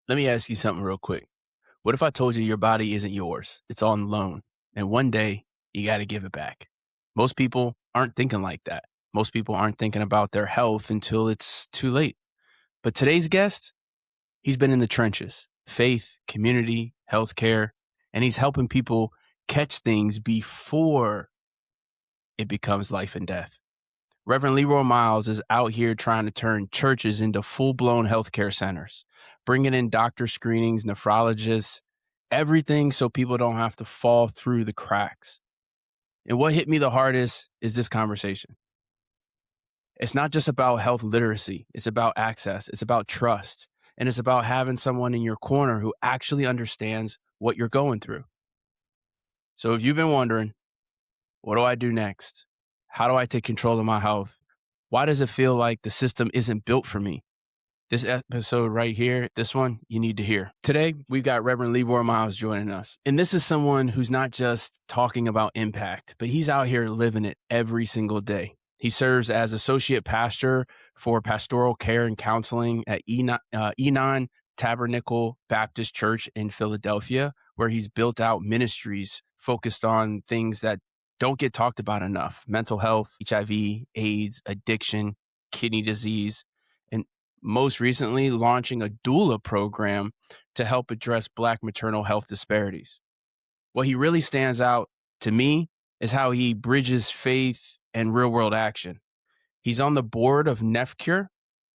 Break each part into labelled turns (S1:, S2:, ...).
S1: Let me ask you something real quick. What if I told you your body isn't yours? It's on loan. And one day you got to give it back. Most people aren't thinking like that. Most people aren't thinking about their health until it's too late. But today's guest, he's been in the trenches, faith, community, healthcare, and he's helping people catch things before it becomes life and death. Reverend Leroy Miles is out here trying to turn churches into full-blown healthcare centers, bringing in doctor screenings, nephrologists, everything so people don't have to fall through the cracks. And what hit me the hardest is this conversation. It's not just about health literacy. It's about access. It's about trust. And it's about having someone in your corner who actually understands what you're going through. So if you've been wondering, what do I do next? How do I take control of my health? Why does it feel like the system isn't built for me? This episode right here, this one, you need to hear. Today, we've got Reverend Leroy Miles joining us. And this is someone who's not just talking about impact, but he's out here living it every single day. He serves as associate pastor for pastoral care and counseling at Enon Tabernacle Baptist Church in Philadelphia, where he's built out ministries focused on things that don't get talked about enough: mental health, HIV, AIDS, addiction, kidney disease, and most recently launching a doula program to help address Black maternal health disparities. What he really stands out to me is how he bridges faith and real-world action. He's on the board of NephCure,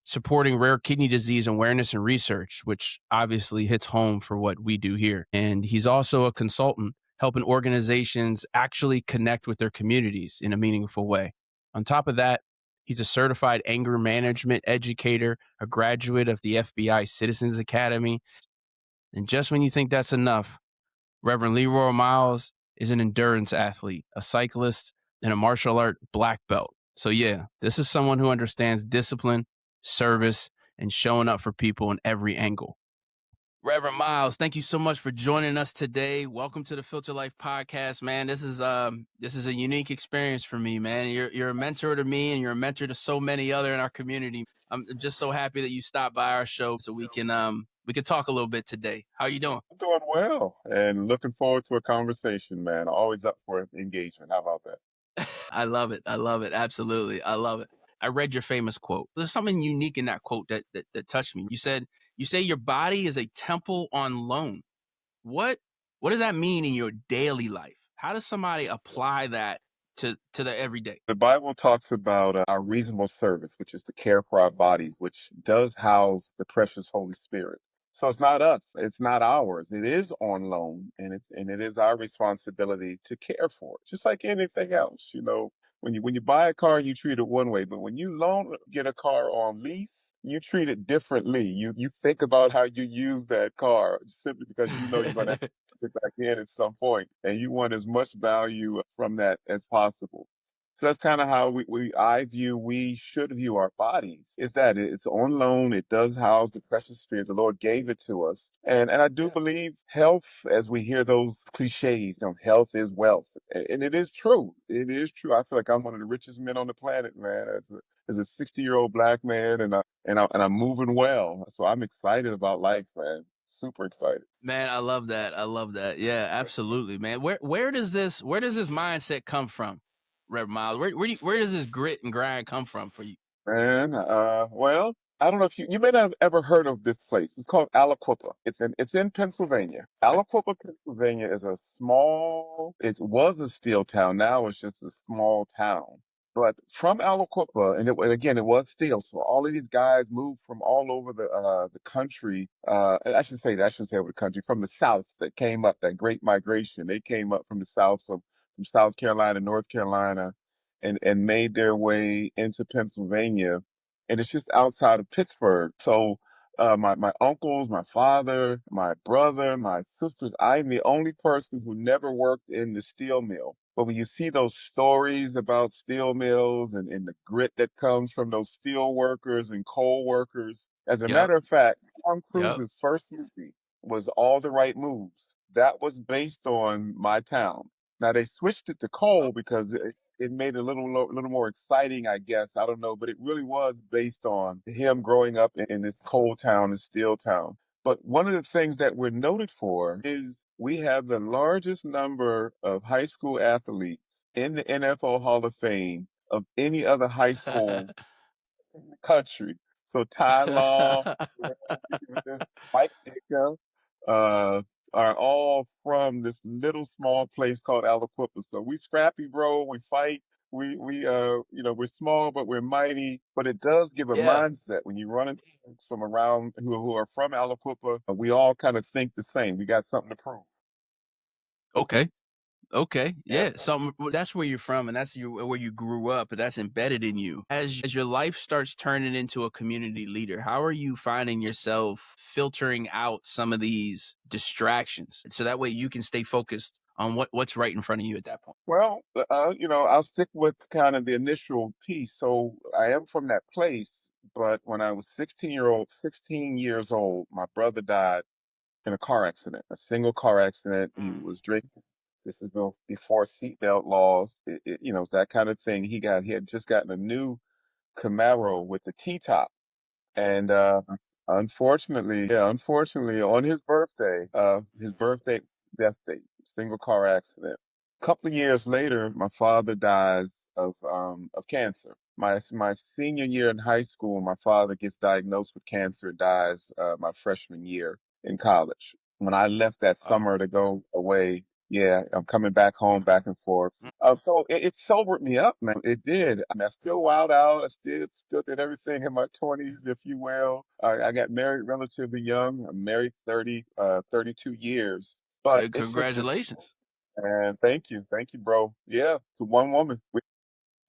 S1: supporting rare kidney disease awareness and research, which obviously hits home for what we do here. And he's also a consultant, helping organizations actually connect with their communities in a meaningful way. On top of that, he's a certified anger management educator, a graduate of the FBI Citizens Academy. And just when you think that's enough, Reverend Leroy Miles is an endurance athlete, a cyclist, and a martial art black belt. So yeah, this is someone who understands discipline, service, and showing up for people in every angle. Reverend Miles, thank you so much for joining us today. Welcome to the FilterLIFE Podcast, man. This is a unique experience for me, man. You're a mentor to me, and you're a mentor to so many other in our community. I'm just so happy that you stopped by our show so we can talk a little bit today. How are you doing?
S2: I'm doing well and looking forward to a conversation, man. Always up for engagement. How about that?
S1: I love it. I love it. Absolutely. I love it. I read your famous quote. There's something unique in that quote that touched me. You say your body is a temple on loan. What does that mean in your daily life? How does somebody apply that to the everyday?
S2: The Bible talks about our reasonable service, which is to care for our bodies, which does house the precious Holy Spirit. So it's not us. It's not ours. It is on loan, and it is our responsibility to care for it, just like anything else. You know, when you buy a car, you treat it one way, but when you get a car on lease, you treat it differently. You think about how you use that car simply because you know you're going to it back in at some point, and you want as much value from that as possible. So that's kind of how we should view our bodies, is that it's on loan. It does house the precious spirit. The Lord gave it to us. And I do believe health, as we hear those cliches, health is wealth. And it is true. It is true. I feel like I'm one of the richest men on the planet, man. As a 60-year-old Black man, and I'm moving well. So I'm excited about life, man. Super excited.
S1: Man, I love that. I love that. Yeah, absolutely, man. Where does this mindset come from, Reverend Miles? Where does this grit and grind come from for you?
S2: Man, well, I don't know if you may not have ever heard of this place. It's called Aliquippa. It's in Pennsylvania.
S1: Okay.
S2: Aliquippa, Pennsylvania is it was a steel town. Now it's just a small town. But from Aliquippa, and again, it was steel. So all of these guys moved from all over the country. I should say that, I shouldn't say over the country, from the South that came up, that great migration. They came up from the South, so from South Carolina, North Carolina, and made their way into Pennsylvania. And it's just outside of Pittsburgh. So my uncles, my father, my brother, my sisters, I'm the only person who never worked in the steel mill. But when you see those stories about steel mills and the grit that comes from those steel workers and coal workers, as a
S1: Yep.
S2: matter of fact, Tom
S1: Yep.
S2: Cruise's first movie was All the Right Moves. That was based on my town. Now they switched it to coal because it made it a little more exciting, I guess. I don't know, but it really was based on him growing up in this coal town, this steel town. But one of the things that we're noted for is we have the largest number of high school athletes in the NFL Hall of Fame of any other high school in the country. So Ty Law, this Mike Ditka, uh, are all from this little small place called Aliquippa. So we scrappy, bro. We fight. We're small, but we're mighty. But it does give a
S1: Yeah.
S2: mindset when you run into folks from around who are from Aliquippa. We all kind of think the same. We got something to prove.
S1: Okay. Okay.
S2: Yeah.
S1: Yeah. Something that's where you're from and that's where you grew up, but that's embedded in you. As your life starts turning into a community leader, how are you finding yourself filtering out some of these distractions so that way you can stay focused on what's right in front of you at that point?
S2: Well, I'll stick with kind of the initial piece. So I am from that place, but when I was 16 years old, my brother died in a car accident, a single car accident. He
S1: Mm.
S2: was drinking. This is before seatbelt laws, that kind of thing. He had just gotten a new Camaro with the T-top. And unfortunately, on his birthday death date, single car accident. A couple of years later, my father dies of cancer. My senior year in high school, my father gets diagnosed with cancer, dies my freshman year in college. When I left that
S1: Wow.
S2: summer to go away, yeah, I'm coming back home, back and forth.
S1: Mm.
S2: So it sobered me up, man. It did. I mean, I still wild out. I still did everything in my 20s, if you will. I got married relatively young. I'm married 32 years. But it's just been,
S1: Congratulations.
S2: and thank you, bro. Yeah, to one woman.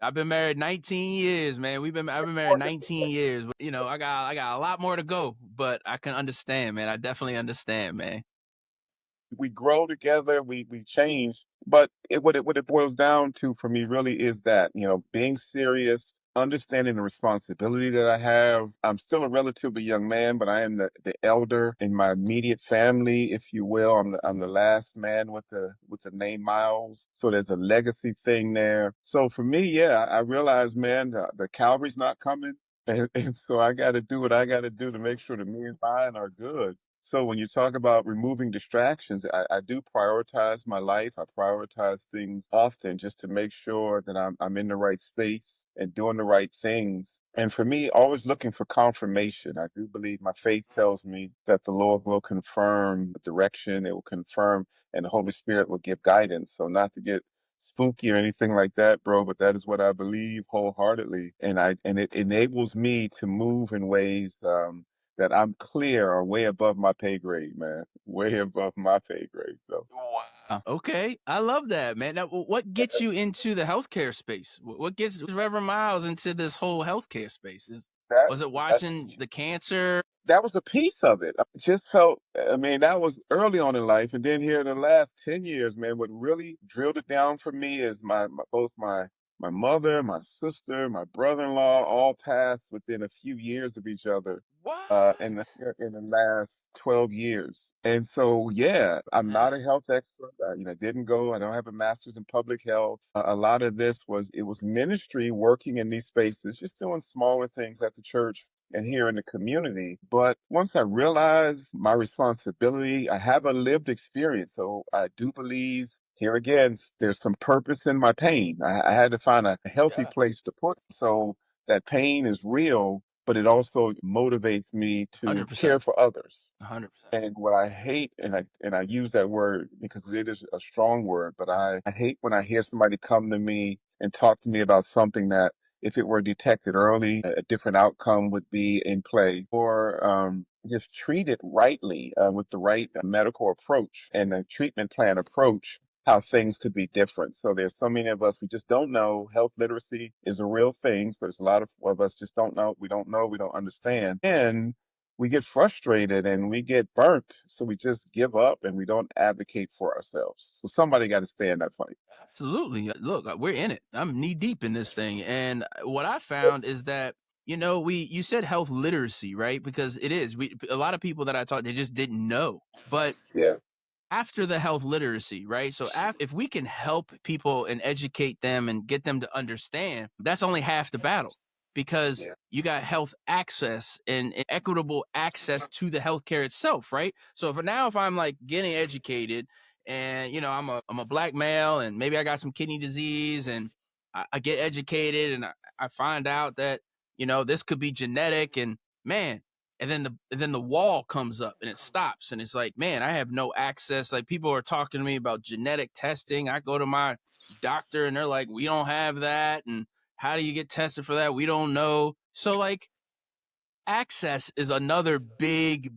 S1: I've been married 19 years, man. I've been married 19 years. I got a lot more to go, but I can understand, man. I definitely understand, man.
S2: We grow together, we change. But what it boils down to for me really is that, being serious, understanding the responsibility that I have. I'm still a relatively young man, but I am the elder in my immediate family, if you will. I'm the last man with the name Miles. So there's a legacy thing there. So for me, yeah, I realize, man, the Calvary's not coming. And so I got to do what I got to do to make sure that me and mine are good. So when you talk about removing distractions, I do prioritize my life. I prioritize things often just to make sure that I'm in the right space and doing the right things. And for me, always looking for confirmation. I do believe my faith tells me that the Lord will confirm the direction, it will confirm, and the Holy Spirit will give guidance. So not to get spooky or anything like that, bro, but that is what I believe wholeheartedly. And it enables me to move in ways that I'm clear are way above my pay grade, man. Way above my pay grade. So
S1: Wow. Okay. I love that, man. Now, what gets you into the healthcare space? What gets Reverend Miles into this whole healthcare space?
S2: that
S1: Was it
S2: that's
S1: watching the cancer?
S2: that was a piece of it. I just felt, I mean, that was early on in life, and then here in the last 10 years, man, what really drilled it down for me is both my mother, my sister, my brother-in-law, all passed within a few years of each other,
S1: What?
S2: in the last 12 years. And so, yeah, I'm not a health expert. Didn't go. I don't have a master's in public health. A lot of this it was ministry, working in these spaces, just doing smaller things at the church and here in the community. But once I realized my responsibility, I have a lived experience. So I do believe here again, there's some purpose in my pain. I had to find a healthy
S1: Yeah.
S2: place to put. So that pain is real, but it also motivates me to
S1: 100%.
S2: care for others.
S1: 100%.
S2: And what I hate, and I use that word because it is a strong word, but I hate when I hear somebody come to me and talk to me about something that if it were detected early, a different outcome would be in play, or just treat it rightly with the right medical approach and a treatment plan approach. How things could be different. So there's so many of us we just don't know. Health literacy is a real thing. So there's a lot of us just don't know. We don't know. We don't understand. And we get frustrated and we get burnt. So we just give up and we don't advocate for ourselves. So somebody got to stay in that fight.
S1: Absolutely. Look, we're in it. I'm knee deep in this thing. And what I found is that, you said health literacy, right? Because it is. A lot of people that I talked, they just didn't know. But
S2: Yeah.
S1: after the health literacy, right? So if we can help people and educate them and get them to understand, that's only half the battle because you got health access and equitable access to the healthcare itself, right? So if I'm like getting educated and I'm a black male and maybe I got some kidney disease and I get educated and I find out that this could be genetic and man, and then the wall comes up and it stops and it's like, man, I have no access. Like people are talking to me about genetic testing. I go to my doctor and they're like, we don't have that, and how do you get tested for that? We don't know. So like access is another big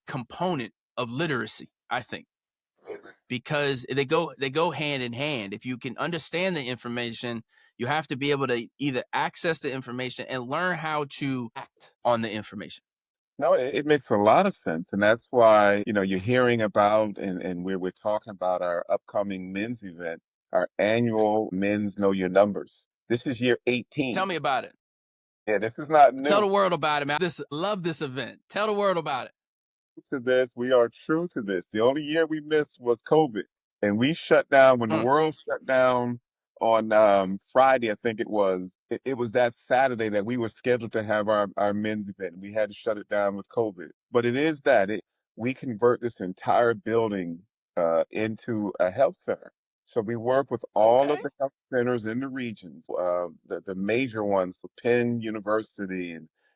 S1: component of literacy, I think, because they go hand in hand. If you can understand the information, you have to be able to either access the information and learn how to act on the information.
S2: No, it makes a lot of sense. And that's why, you're hearing about and we're talking about our upcoming men's event, our annual Men's Know Your Numbers. This is year
S1: Tell
S2: 18.
S1: me about it.
S2: Yeah, this is not
S1: Tell
S2: new.
S1: the world about it, man. Love this event. Tell the world about it.
S2: To this. We are true to this. The only year we missed was COVID. And we shut down when the
S1: Mm,
S2: world shut down on Friday, I think it was. It was that Saturday that we were scheduled to have our men's event. We had to shut it down with COVID. But it is that we convert this entire building into a health center. So we work with all of
S1: okay.
S2: the health centers in the regions, the major ones, the Penn University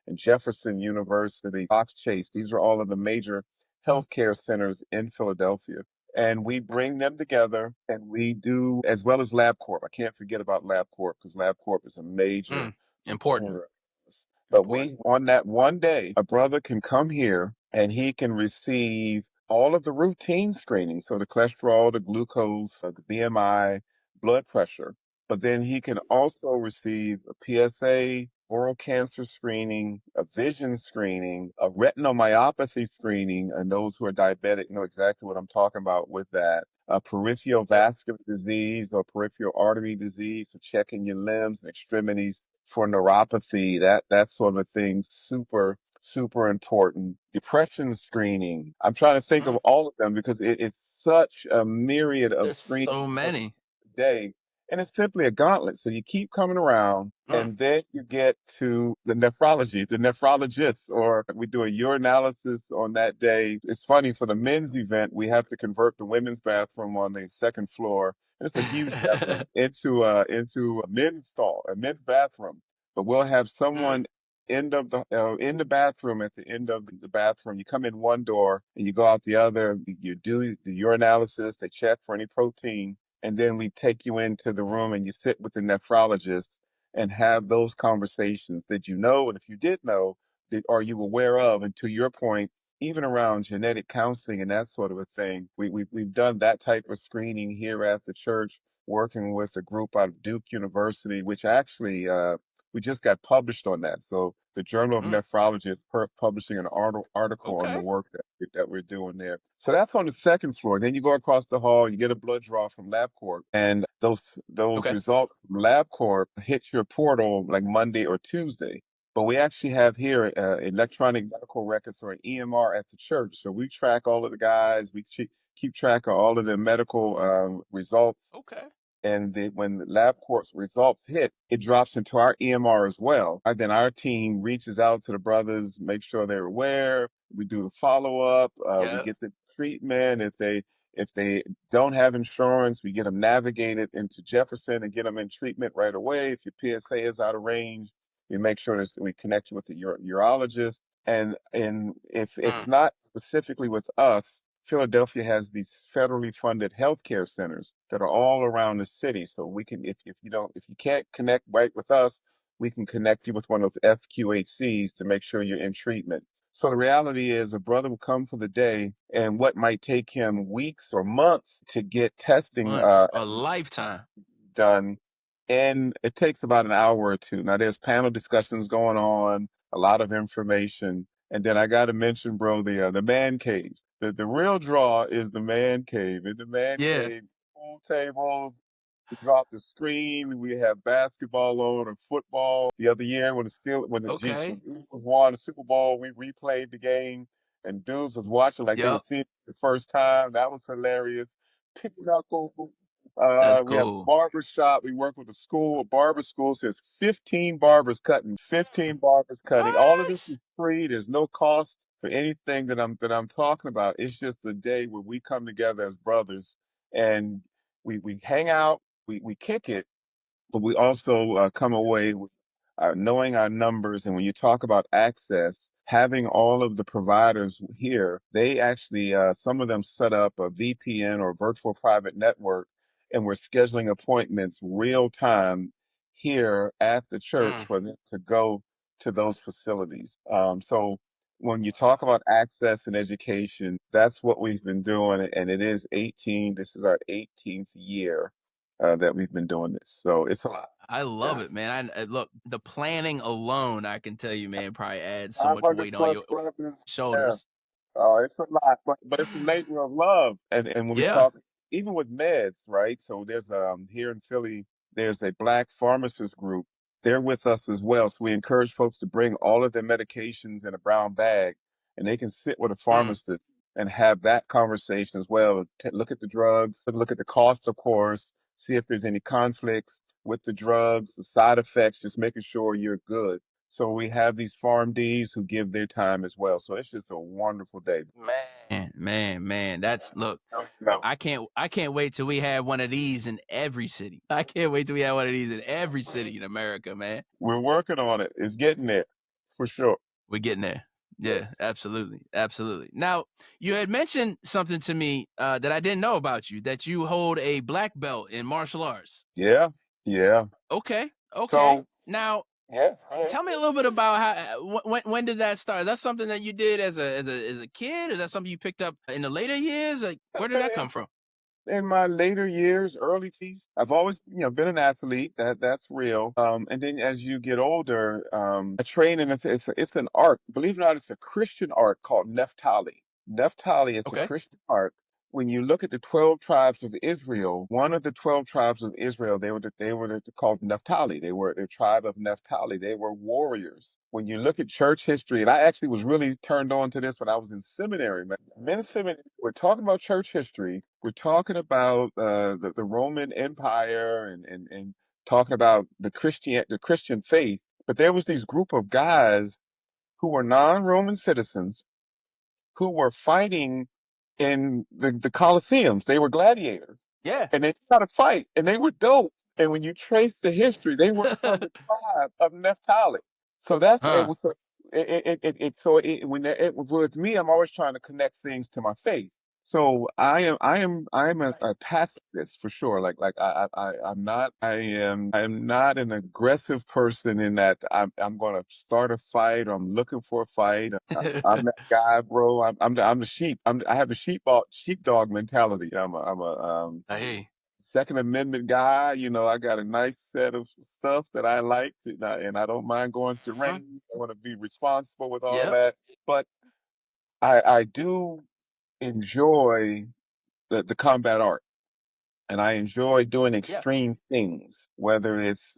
S2: and Jefferson University, Fox Chase. These are all of the major healthcare centers in Philadelphia. And we bring them together and we do, as well as LabCorp. I can't forget about LabCorp because LabCorp is a major
S1: Important.
S2: supporter of this. But
S1: Important.
S2: on that one day, a brother can come here and he can receive all of the routine screening. So the cholesterol, the glucose, the BMI, blood pressure. But then he can also receive a PSA, oral cancer screening, a vision screening, a retinal screening, and those who are diabetic know exactly what I'm talking about with that. A peripheral
S1: Yep.
S2: vascular disease or peripheral artery disease, so checking your limbs and extremities for neuropathy, that sort of thing, super important. Depression screening. I'm trying to think of
S1: Mm,
S2: all of them because it's such a myriad of
S1: there's
S2: screening
S1: so many.
S2: day. And it's simply a gauntlet. So you keep coming around
S1: Mm,
S2: and then you get to the nephrologist, or we do a urinalysis on that day. It's funny for the men's event, we have to convert the women's bathroom on the second floor. And it's a huge bathroom into a men's stall, a men's bathroom. But we'll have
S1: mm,
S2: someone in the bathroom at the end of the bathroom. You come in one door and you go out the other. You do the urinalysis. They check for any protein and then we take you into the room and you sit with the nephrologist and have those conversations that and if you did know, are you aware of? And to your point, even around genetic counseling and that sort of a thing, we've done that type of screening here at the church, working with a group out of Duke University, which actually we just got published on that. So the Journal of
S1: mm.
S2: Nephrology is publishing an article on the
S1: Okay.
S2: work that we're doing there. So that's on the second floor. Then you go across the hall, you get a blood draw from LabCorp, and those
S1: Okay.
S2: results from LabCorp hit your portal like Monday or Tuesday. But we actually have here electronic medical records or an EMR at the church. So we track all of the guys. We keep track of all of the medical results
S1: Okay.
S2: and when the LabCorp's results hit, it drops into our EMR as well. And then our team reaches out to the brothers, make sure they're aware. We do the follow up. We
S1: Yeah.
S2: get the treatment. If they don't have insurance, we get them navigated into Jefferson and get them in treatment right away. If your PSA is out of range, we make sure that we connect you with the urologist. And if it's
S1: Mm,
S2: not specifically with us, Philadelphia has these federally funded healthcare centers that are all around the city. So we can, if you can't connect right with us, we can connect you with one of the FQHCs to make sure you're in treatment. So the reality is a brother will come for the day and what might take him weeks or months to get testing
S1: months, a lifetime.
S2: done. And it takes about an hour or two. Now there's panel discussions going on, a lot of information. And then I got to mention, bro, the man caves. The real draw is the man cave. In the man
S1: Yeah.
S2: cave, pool tables, we drop the screen. We have basketball on or football. The other year when the
S1: Okay.
S2: Eagles won the Super Bowl, we replayed the game and dudes was watching like they were
S1: Yep.
S2: seeing it the first time. That was hilarious. Pinochle
S1: That's
S2: We have a
S1: cool.
S2: barber shop. We work with a school, a barber school. Says 15 barbers cutting, 15 barbers cutting. All of this
S1: What?
S2: is free. There's no cost for anything that I'm talking about. It's just the day where we come together as brothers and we hang out, we kick it, but we also come away with knowing our numbers. And when you talk about access, having all of the providers here, they actually, some of them set up a VPN or virtual private network, and we're scheduling appointments real time here at the church
S1: Mm.
S2: for them to go to those facilities. So when you talk about access and education, that's what we've been doing. And it is 18, this is our 18th year that we've been doing this. So it's a lot.
S1: I love
S2: Yeah.
S1: it, man. Look, the planning alone, I can tell you, man, probably adds so much
S2: 500
S1: weight on
S2: plus
S1: your
S2: brothers. Yeah.
S1: shoulders.
S2: Oh, it's a lot, but it's a labor of love. And when we
S1: Yeah.
S2: talk, even with meds, right? So there's here in Philly, there's a Black pharmacist group. They're with us as well. So we encourage folks to bring all of their medications in a brown bag, and they can sit with a
S1: Mm.
S2: pharmacist and have that conversation as well. Look at the drugs, look at the cost, of course, see if there's any conflicts with the drugs, the side effects, just making sure you're good. So we have these PharmDs who give their time as well. So it's just a wonderful day.
S1: Man. That's look.
S2: No,
S1: I can't wait till we have one of these in every city. I can't wait till we have one of these in every city in America, man.
S2: we're working on it. It's getting there for sure.
S1: We're getting there. Yeah,
S2: Yes.
S1: absolutely. Now, you had mentioned something to me that I didn't know about you, that you hold a black belt in martial arts.
S2: Yeah. Yeah.
S1: Okay.
S2: So
S1: Now,
S2: yeah.
S1: tell me a little bit about how when did that start? Is that something that you did as a kid? Is that something you picked up in the later years? Like, where did that come from?
S2: In my later years, early teens, I've always, been an athlete. That's real. And then as you get older, I train in it's an art. Believe it or not, it's a Christian art called Neftali. Neftali is a
S1: Okay.
S2: Christian art. When you look at the 12 tribes of Israel, one of the 12 tribes of Israel, they were called Naphtali. They were the tribe of Naphtali. They were warriors. When you look at church history, and I actually was really turned on to this when I was in seminary, man. Men in seminary, we're talking about church history. We're talking about the Roman Empire and talking about the Christian faith. But there was these group of guys who were non-Roman citizens who were fighting in the Colosseums. They were gladiators
S1: Yeah.
S2: and they got to fight and they were dope. And when you trace the history, they were from the tribe of Naphtali. So that's it
S1: Huh.
S2: was when with me, I'm always trying to connect things to my faith. So I am a pacifist for sure. I'm not an aggressive person in that I'm going to start a fight or I'm looking for a fight. I'm that guy, bro. I'm the sheep. I have the sheepdog mentality. I'm a
S1: I hear you.
S2: Second Amendment guy. I got a nice set of stuff that I like, and I don't mind going to
S1: Huh?
S2: range. I want to be responsible with all
S1: Yep.
S2: that, but I do enjoy the combat art. And I enjoy doing
S1: Yeah.
S2: extreme things, whether it's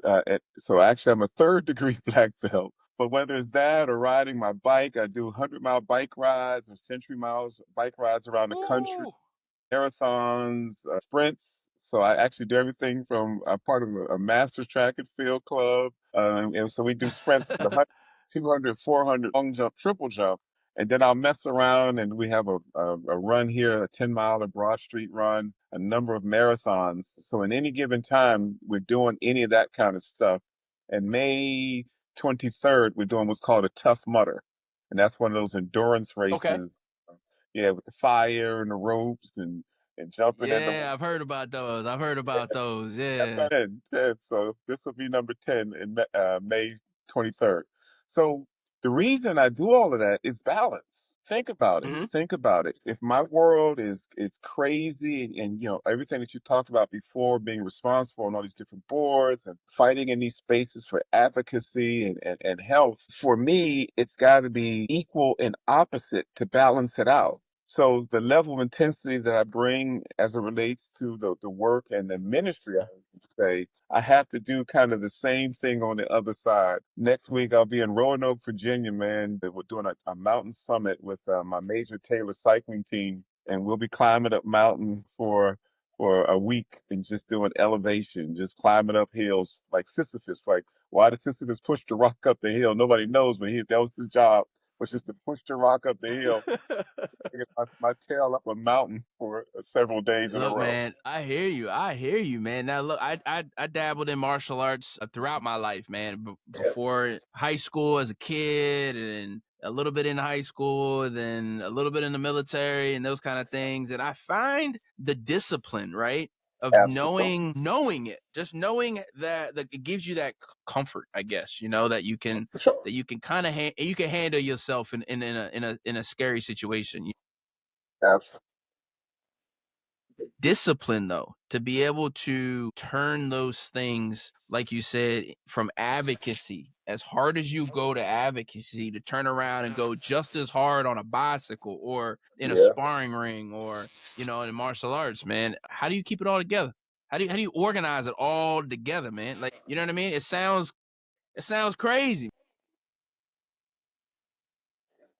S2: so actually I'm a third degree black belt, but whether it's that or riding my bike, I do 100-mile bike rides or century miles bike rides around the country,
S1: Ooh.
S2: marathons, sprints. So I actually do everything from part of a master's track and field club. And so we do sprints, 100, 200, 400, long jump, triple jump. And then I'll mess around and we have a run here, a 10 mile, a Broad Street run, a number of marathons. So in any given time, we're doing any of that kind of stuff. And May 23rd, we're doing what's called a Tough Mudder. And that's one of those endurance
S1: Okay.
S2: races. Yeah, with the fire and the ropes and jumping in the
S1: Yeah, I've heard about those. I've heard about those. Yeah.
S2: 10. So this will be number 10 in May 23rd. So the reason I do all of that is balance. Think about it.
S1: Hmm.
S2: Think about it. If my world is crazy and everything that you talked about before, being responsible on all these different boards and fighting in these spaces for advocacy and health, for me, it's got to be equal and opposite to balance it out. So the level of intensity that I bring as it relates to the work and the ministry, I would say, I have to do kind of the same thing on the other side. Next week, I'll be in Roanoke, Virginia, man. We're doing a mountain summit with my Major Taylor cycling team, and we'll be climbing up mountain for for a week and just doing elevation, just climbing up hills like Sisyphus. Like, why did Sisyphus push the rock up the hill? Nobody knows, but that was his job, was just to push the rock up the hill. I get my tail up a mountain for several days in a
S1: Look,
S2: row.
S1: man, I hear you. I hear you, man. Now, look, I dabbled in martial arts throughout my life, man.
S2: Yeah,
S1: Before high school as a kid, and a little bit in high school, then a little bit in the military, and those kind of things. And I find the discipline, right, of
S2: absolutely.
S1: knowing it, just knowing that it gives you that comfort, I guess. You know that you can
S2: Sure.
S1: kind of you can handle yourself in a scary situation.
S2: Absolutely.
S1: Discipline, though, to be able to turn those things, like you said, from advocacy, as hard as you go to advocacy, to turn around and go just as hard on a bicycle or in a
S2: Yeah.
S1: sparring ring or, in martial arts, man. How do you keep it all together? How do you organize it all together, man? Like, you know what I mean? It sounds crazy.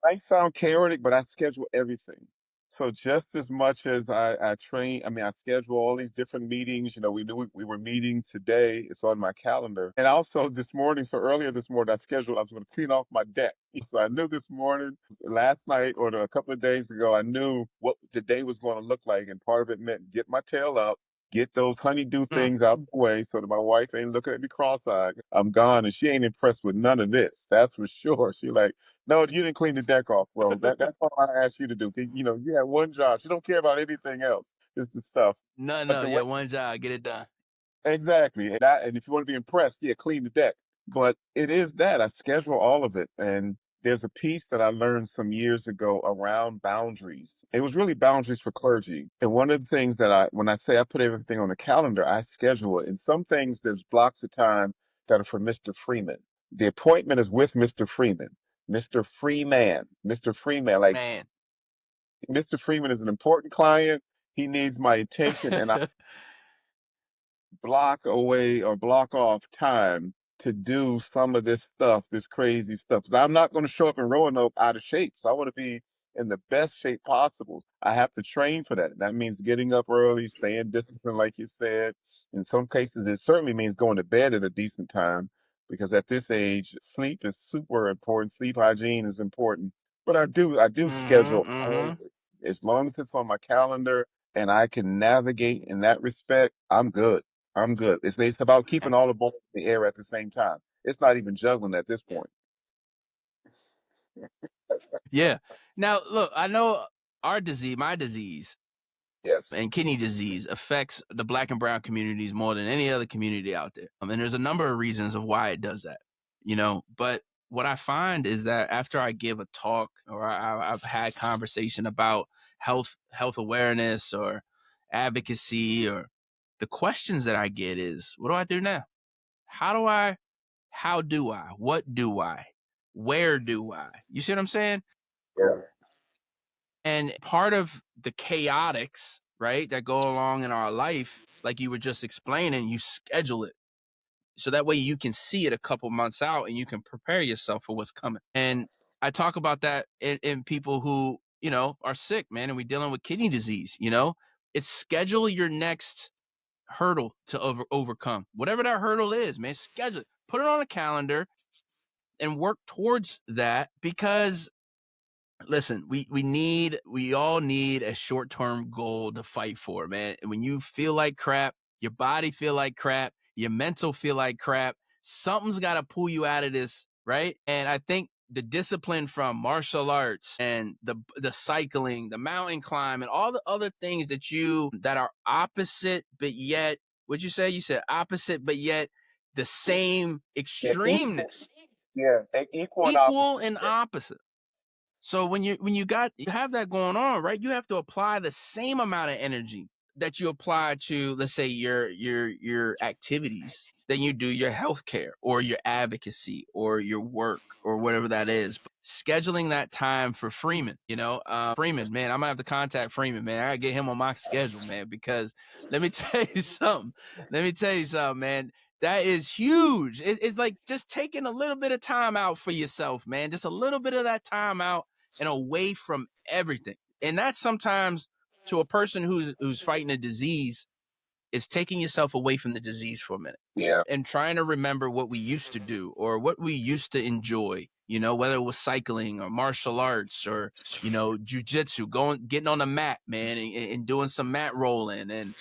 S2: I sound chaotic, but I schedule everything. So just as much as I train, I mean, I schedule all these different meetings. We knew we were meeting today. It's on my calendar. And also this morning, so earlier this morning, I was going to clean off my deck. So I knew this morning, last night, or a couple of days ago, I knew what the day was going to look like. And part of it meant get my tail up, get those honeydew
S1: Mm.
S2: things out of the way so that my wife ain't looking at me cross-eyed. I'm gone, and she ain't impressed with none of this. That's for sure. She like, no, you didn't clean the deck off, bro. That's all I asked you to do. You had one job. She don't care about anything else. It's the stuff.
S1: No,
S2: But
S1: no,
S2: the
S1: yeah,
S2: way
S1: one job, get it done.
S2: exactly, and if you want to be impressed, yeah, clean the deck. But it is that I schedule all of it, and there's a piece that I learned some years ago around boundaries. It was really boundaries for clergy. And one of the things that when I say I put everything on the calendar, I schedule it. And some things there's blocks of time that are for Mr. Freeman. The appointment is with Mr. Freeman. Mr. Freeman, Mr. Freeman, like
S1: Man.
S2: Mr. Freeman is an important client. He needs my attention, and I block away or block off time to do some of this stuff, this crazy stuff. 'Cause I'm not going to show up in Roanoke out of shape. So I want to be in the best shape possible. I have to train for that. That means getting up early, staying disciplined, like you said. In some cases, it certainly means going to bed at a decent time because at this age, sleep is super important. Sleep hygiene is important. But I do
S1: Mm-hmm.
S2: schedule all
S1: Mm-hmm.
S2: of it. As long as it's on my calendar and I can navigate in that respect, I'm good. I'm good. It's about keeping all the balls in the air at the same time. It's not even juggling at this
S1: Yeah.
S2: point.
S1: Yeah. Now, look, I know my disease,
S2: Yes.
S1: and kidney disease affects the Black and brown communities more than any other community out there. And there's a number of reasons of why it does that, but what I find is that after I give a talk or I've had conversation about health awareness or advocacy, or the questions that I get is, what do I do now? How do I, what do I, where do I, you see what I'm saying?
S2: Yeah.
S1: And part of the chaotics, right, that go along in our life, like you were just explaining, you schedule it. So that way you can see it a couple months out and you can prepare yourself for what's coming. And I talk about that in people who, are sick, man, and we're dealing with kidney disease. It's schedule your next hurdle to overcome. Whatever that hurdle is, man, schedule it. Put it on a calendar and work towards that, because listen, we all need a short-term goal to fight for, man. When you feel like crap, your body feel like crap, your mental feel like crap, something's got to pull you out of this, right? And I think the discipline from martial arts and the cycling, the mountain climb, and all the other things that are opposite but yet, what'd you say? You said opposite but yet the same
S2: Yeah. Equal.
S1: extremeness,
S2: Yeah. Equal and
S1: equal
S2: opposite.
S1: and
S2: Yeah.
S1: opposite. So you have that going on, right? You have to apply the same amount of energy that you apply to, let's say, your activities, that you do your healthcare or your advocacy or your work or whatever that is. But scheduling that time for Freeman, Freeman, man, I'm gonna have to contact Freeman, man. I gotta get him on my schedule, man, because let me tell you something. Let me tell you something, man. That is huge. It's like just taking a little bit of time out for yourself, man. Just a little bit of that time out and away from everything. And that's sometimes to a person who's fighting a disease, it's taking yourself away from the disease for a minute.
S2: Yeah.
S1: And trying to remember what we used to do or what we used to enjoy, whether it was cycling or martial arts or, jujitsu, getting on the mat, man, and doing some mat rolling and,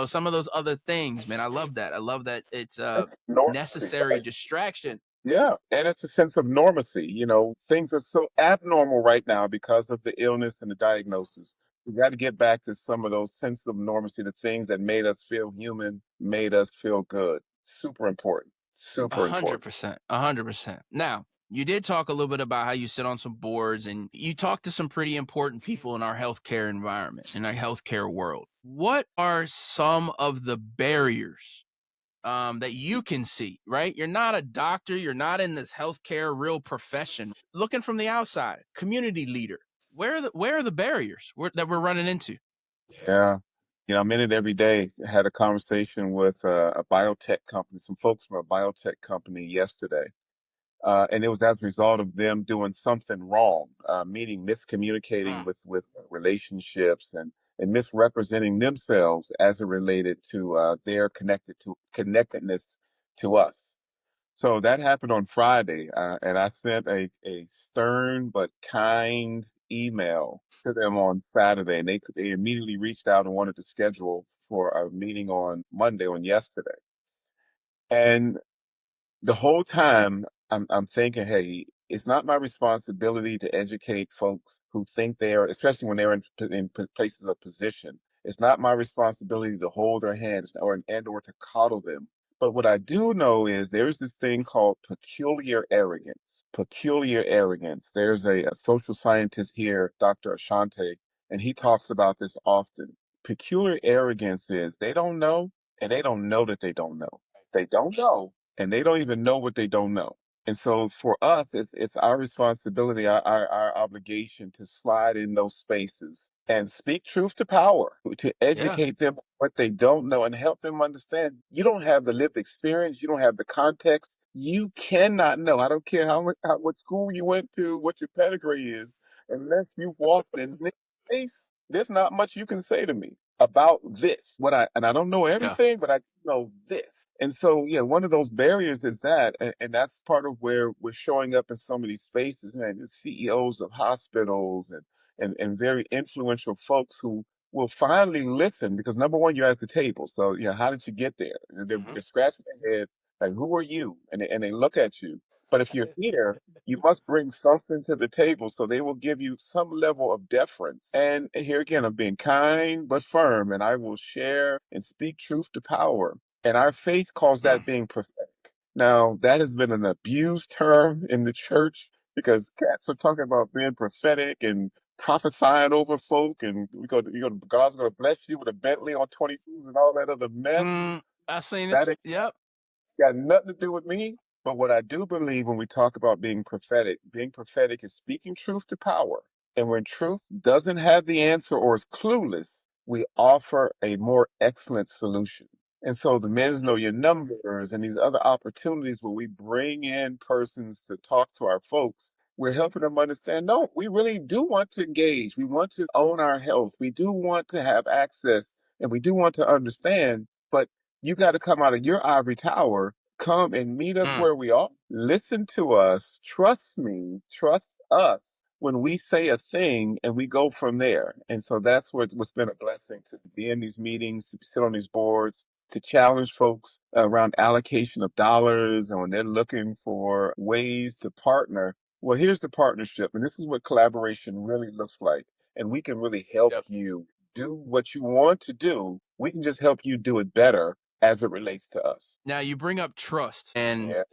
S1: some of those other things, man. I love that. I love that it's a
S2: That's normalcy,
S1: necessary
S2: right?
S1: distraction.
S2: Yeah, and it's a sense of normacy. Things are so abnormal right now because of the illness and the diagnosis. We got to get back to some of those sense of normalcy, the things that made us feel human, made us feel good. Super important.
S1: A
S2: Super
S1: hundred
S2: important.
S1: percent. 100%. Now, you did talk a little bit about how you sit on some boards and you talk to some pretty important people in our healthcare environment, in our healthcare world. What are some of the barriers that you can see, right? You're not a doctor. You're not in this healthcare real profession. Looking from the outside, community leader, where are the barriers that we're running into?
S2: Yeah. I'm in it every day. I had a conversation with a biotech company, some folks from a biotech company yesterday. And it was as a result of them doing something wrong, meaning miscommunicating
S1: Mm,
S2: with relationships and misrepresenting themselves as it related to their connectedness to us. So that happened on Friday, and I sent a stern but kind email to them on Saturday, and they immediately reached out and wanted to schedule for a meeting on Monday, on yesterday. And the whole time I'm thinking, hey, it's not my responsibility to educate folks who think they are, especially when they're in places of position. It's not my responsibility to hold their hands or to coddle them. But what I do know is there's this thing called peculiar arrogance. Peculiar arrogance. There's a social scientist here, Dr. Ashante, and he talks about this often. Peculiar arrogance is they don't know, and they don't know that they don't know. They don't know, and they don't even know what they don't know. And so for us, it's our responsibility, our obligation to slide in those spaces and speak truth to power, to
S1: yeah.
S2: educate them what they don't know and help them understand. You don't have the lived experience, you don't have the context. You cannot know. I don't care what school you went to, what your pedigree is, unless you walked in this space. There's not much you can say to me about this. I don't know
S1: Yeah.
S2: everything, but I know this. And so, yeah, one of those barriers is that, and that's part of where we're showing up in so many spaces, man. The CEOs of hospitals and very influential folks who will finally listen because number one, you're at the table. So, how did you get there? And they're scratching their head, like, who are you? And they look at you. But if you're here, you must bring something to the table. So they will give you some level of deference. And here again, I'm being kind but firm, and I will share and speak truth to power. And our faith calls that
S1: Mm,
S2: being prophetic. Now, that has been an abused term in the church because cats are talking about being prophetic and prophesying over folk, and God's going to bless you with a Bentley on 22s and all that other mess.
S1: I seen it.
S2: That ain't
S1: Yep.
S2: got nothing to do with me. But what I do believe when we talk about being prophetic is speaking truth to power. And when truth doesn't have the answer or is clueless, we offer a more excellent solution. And so the men's know your numbers and these other opportunities where we bring in persons to talk to our folks, we're helping them understand, no, we really do want to engage. We want to own our health. We do want to have access and we do want to understand, but you got to come out of your ivory tower, come and meet us
S1: Mm,
S2: where we are, listen to us, trust me, trust us when we say a thing and we go from there. And so that's what's been a blessing to be in these meetings, to sit on these boards, to challenge folks around allocation of dollars and when they're looking for ways to partner. Well, here's the partnership, and this is what collaboration really looks like. And we can really help
S1: yep.
S2: you do what you want to do. We can just help you do it better as it relates to us.
S1: Now you bring up trust, and
S2: Yeah,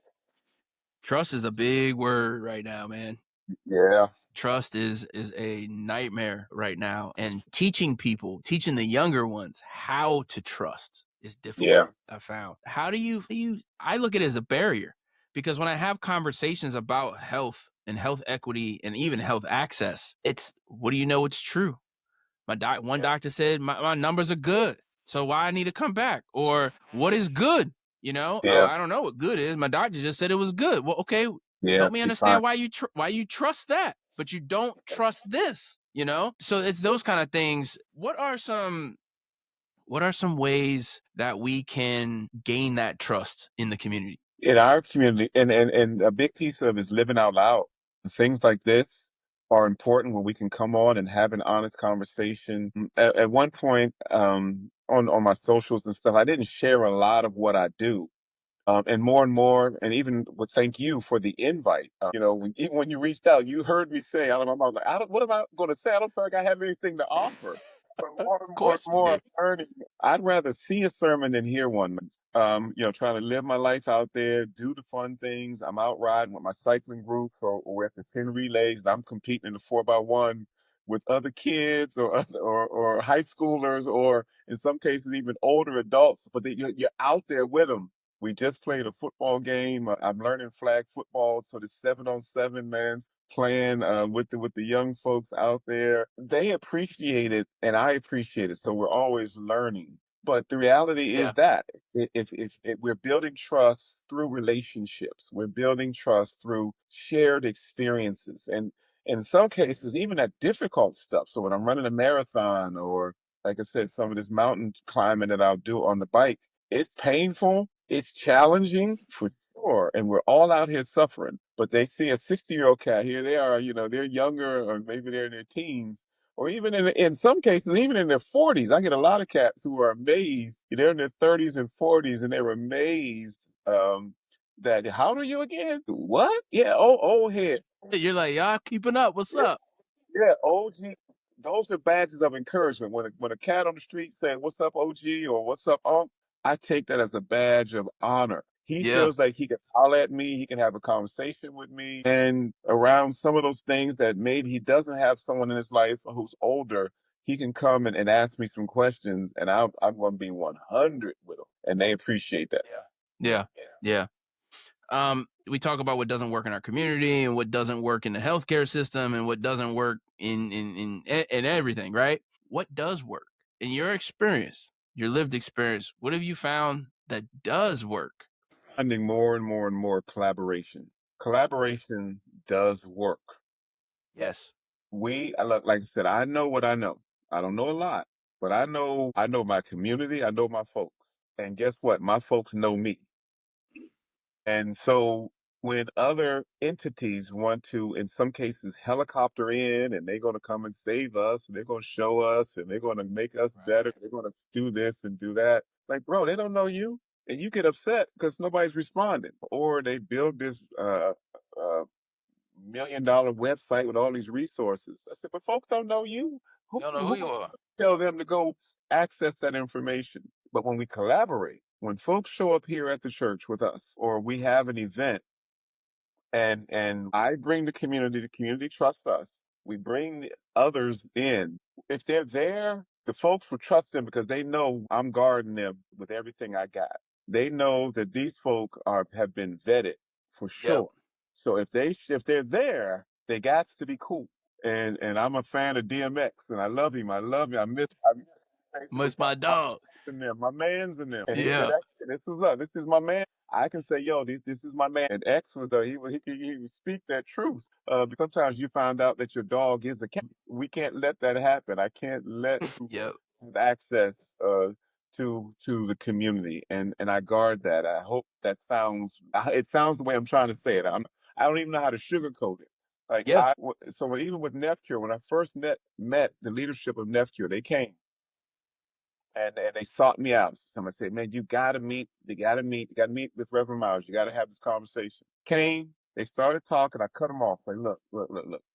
S1: trust is a big word right now, man.
S2: yeah,
S1: Trust is a nightmare right now, and teaching the younger ones how to trust is
S2: yeah,
S1: difficult. I found. I look at it as a barrier because when I have conversations about health and health equity and even health access, it's what do you know it's true? One
S2: yeah,
S1: doctor said my numbers are good, so why I need to come back? Or what is good? Oh,
S2: yeah,
S1: I don't know what good is. My doctor just said it was good. Well, okay,
S2: yeah.
S1: help me
S2: Define.
S1: understand why you trust that, but you don't trust this. So it's those kind of things. What are some ways that we can gain that trust in the community?
S2: In our community, and a big piece of it is living out loud. Things like this are important when we can come on and have an honest conversation. At one point, on my socials and stuff, I didn't share a lot of what I do. And more, and even would thank you for the invite. Even when you reached out, you heard me say, I was like, what am I going to say? I don't feel like I have anything to offer. But more
S1: Of
S2: and more and
S1: course you
S2: more,
S1: do.
S2: I'm learning. I'd rather see a sermon than hear one. Trying to live my life out there, do the fun things. I'm out riding with my cycling group, or we're at the 10 relays, and I'm competing in the 4x1 with other kids or high schoolers, or in some cases even older adults. But you're out there with them. We just played a football game. I'm learning flag football, so the 7-on-7 man's playing with the young folks out there. They appreciate it, and I appreciate it. So we're always learning. But the reality is
S1: Yeah.
S2: that if we're building trust through relationships, we're building trust through shared experiences, and in some cases, even at difficult stuff. So when I'm running a marathon, or like I said, some of this mountain climbing that I'll do on the bike, it's painful, it's challenging for sure, and we're all out here suffering. But they see a 60-year-old cat, here they are, they're younger, or maybe they're in their teens, or even in some cases, even in their 40s. I get a lot of cats who are amazed. They're in their 30s and 40s, and they're amazed that, how old are you again? What? Yeah, old head.
S1: You're like, y'all keeping up. What's up?
S2: Yeah, OG. Those are badges of encouragement. When a cat on the street saying, "What's up, OG?" or "What's up, Unc?" I take that as a badge of honor. He
S1: Yeah.
S2: feels like he can holler at me, he can have a conversation with me, and around some of those things that maybe he doesn't have someone in his life who's older, he can come and ask me some questions, and I'm going to be 100 with him, and they appreciate that.
S1: Yeah. Yeah. We talk about what doesn't work in our community and what doesn't work in the healthcare system and what doesn't work in everything, right? What does work in your experience, your lived experience? What have you found that does work?
S2: Finding more and more and more collaboration. Collaboration does work.
S1: Yes.
S2: Like I said, I know what I know. I don't know a lot, but I know my community, I know my folks. And guess what? My folks know me. And so when other entities want to, in some cases, helicopter in, and they're going to come and save us, and they're going to show us, and they're going to make us better, they're going to do this and do that. Like, bro, they don't know you. And you get upset because nobody's responding. Or they build this $1 million website with all these resources. I said, but folks don't know you. Who,
S1: Don't know who
S2: who
S1: you are.
S2: tell them to go access that information? But when we collaborate, when folks show up here at the church with us, or we have an event, and I bring the community trusts us. We bring the others in. If they're there, the folks will trust them because they know I'm guarding them with everything I got. They know that these folk have been vetted for
S1: Yep.
S2: sure. So if they're there, they got to be cool. And I'm a fan of DMX, and I love him. I love him. I miss
S1: Must my dog.
S2: in them, my man's in them.
S1: Yeah.
S2: This is my man. I can say, yo, this is my man. And X was he would speak that truth. Because sometimes you find out that your dog is the cat. We can't let that happen. I can't let
S1: Yep.
S2: have access to the community, and I guard that. I hope that it sounds the way I'm trying to say it. I don't even know how to sugarcoat it. Like
S1: Yeah.
S2: even with NEFCure, when I first met the leadership of NEFCure, they came and they sought me out. Somebody said, "Man, you gotta meet with Reverend Miles. You gotta have this conversation." Came, they started talking. I cut them off. Like, look.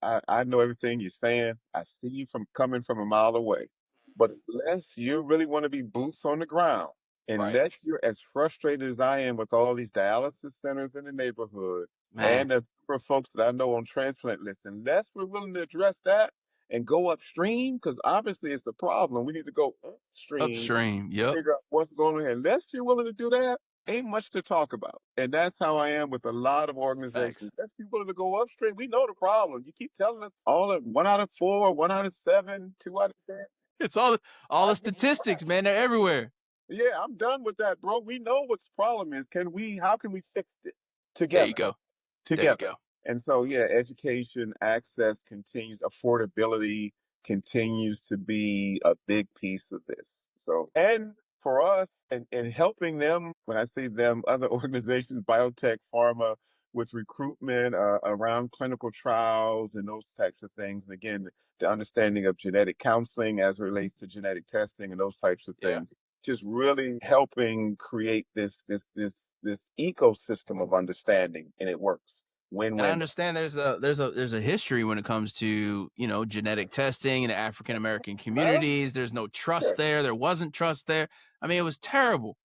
S2: I know everything you're saying. I see you from coming from a mile away. But unless you really want to be boots on the ground,
S1: Right.
S2: unless you're as frustrated as I am with all these dialysis centers in the neighborhood
S1: Man.
S2: and the number of folks that I know on transplant lists, unless we're willing to address that and go upstream, because obviously it's the problem. We need to go upstream,
S1: Upstream. Yep.
S2: figure out what's going on here. Unless you're willing to do that, ain't much to talk about. And that's how I am with a lot of organizations.
S1: Facts.
S2: Let's be willing to go upstream. We know the problem. You keep telling us all of 1 out of 4, 1 out of 7, 2 out of 10.
S1: It's all
S2: I
S1: the
S2: give you
S1: statistics, man. They're everywhere.
S2: Yeah, I'm done with that, bro. We know what the problem is. How can we fix it
S1: There you
S2: together?
S1: go. There you
S2: Together.
S1: go.
S2: And so, yeah, education, access continues, affordability. continues to be a big piece of this. So, and for us, and helping them, when I say them, other organizations, biotech, pharma, with recruitment around clinical trials and those types of things. And again, the understanding of genetic counseling as it relates to genetic testing and those types of
S1: Yeah.
S2: things, just really helping create this ecosystem of understanding, and it works. Win
S1: And I
S2: win.
S1: understand there's a history when it comes to, genetic testing in the African American communities. There's no trust there. There wasn't trust there. I mean, it was terrible.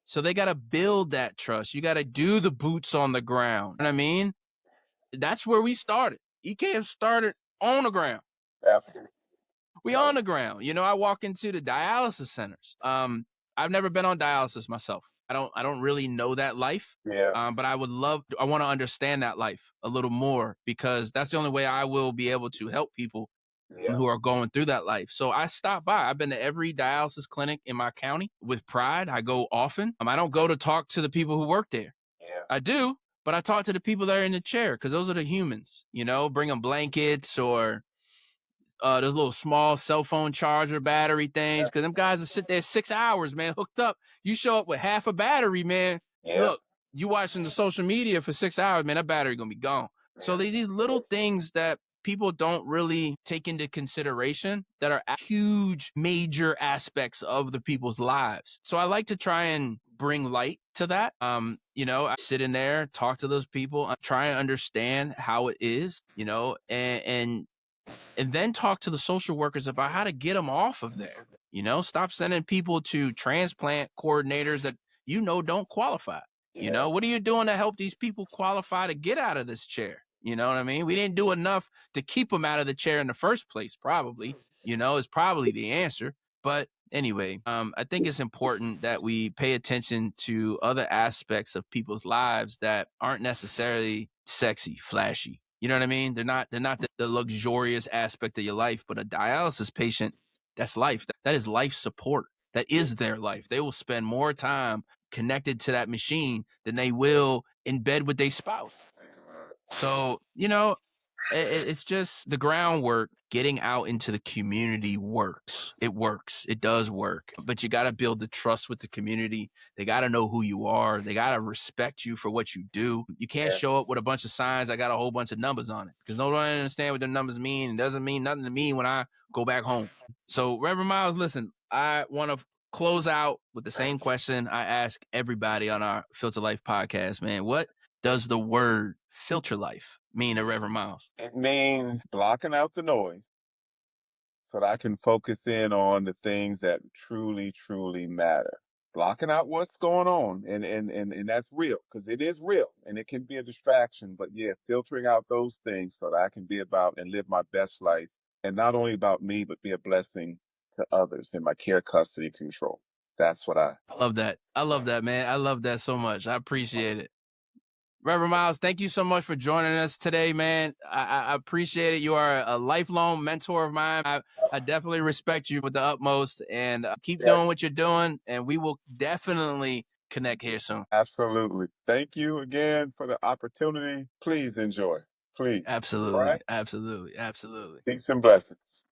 S1: So they got to build that trust. You got to do the boots on the ground. You know what I mean? That's where we started. EKF started on the ground.
S2: Absolutely.
S1: We on the ground. I walk into the dialysis centers. I've never been on dialysis myself. I don't really know that life.
S2: Yeah.
S1: But I want to understand that life a little more, because that's the only way I will be able to help people
S2: Yeah.
S1: who are going through that life. So I stop by. I've been to every dialysis clinic in my county with pride. I go often. I don't go to talk to the people who work there.
S2: Yeah.
S1: I do, but I talk to the people that are in the chair, because those are the humans. Bring them blankets or those little small cell phone charger battery things, because them guys will sit there 6 hours, man, hooked up. You show up with half a battery, man.
S2: Yeah.
S1: Look, you watching the social media for 6 hours, man, that battery gonna be gone. So these little things that people don't really take into consideration that are huge, major aspects of the people's lives. So I like to try and bring light to that. I sit in there, talk to those people, I try and understand how it is, and then talk to the social workers about how to get them off of there. Stop sending people to transplant coordinators that don't qualify.
S2: Yeah.
S1: What are you doing to help these people qualify to get out of this chair? You know what I mean? We didn't do enough to keep them out of the chair in the first place, probably. Is probably the answer. But anyway, I think it's important that we pay attention to other aspects of people's lives that aren't necessarily sexy, flashy. You know what I mean? They're not the luxurious aspect of your life, but a dialysis patient, that's life. That is life support. That is their life. They will spend more time connected to that machine than they will in bed with their spouse. So, it's just the groundwork. Getting out into the community works. It works. It does work. But you got to build the trust with the community. They got to know who you are. They got to respect you for what you do. You can't show up with a bunch of signs. I got a whole bunch of numbers on it, because nobody understand what the numbers mean. It doesn't mean nothing to me when I go back home. So, Reverend Miles, listen, I want to close out with the same question I ask everybody on our Filter Life podcast, man. What does the word filter life mean to Reverend Miles?
S2: It means blocking out the noise so that I can focus in on the things that truly, truly matter. Blocking out what's going on, and that's real, because it is real and it can be a distraction. But yeah, filtering out those things so that I can be about and live my best life, and not only about me, but be a blessing to others in my care, custody, control. That's what I
S1: love that. I love that, man. I love that so much. I appreciate it. Reverend Miles, thank you so much for joining us today, man. I appreciate it. You are a lifelong mentor of mine. I definitely respect you with the utmost, and keep
S2: Yeah,
S1: doing what you're doing, and we will definitely connect here soon.
S2: absolutely. Thank you again for the opportunity. Please enjoy. Please. All
S1: Absolutely.
S2: right.
S1: Absolutely. Absolutely.
S2: Peace and blessings.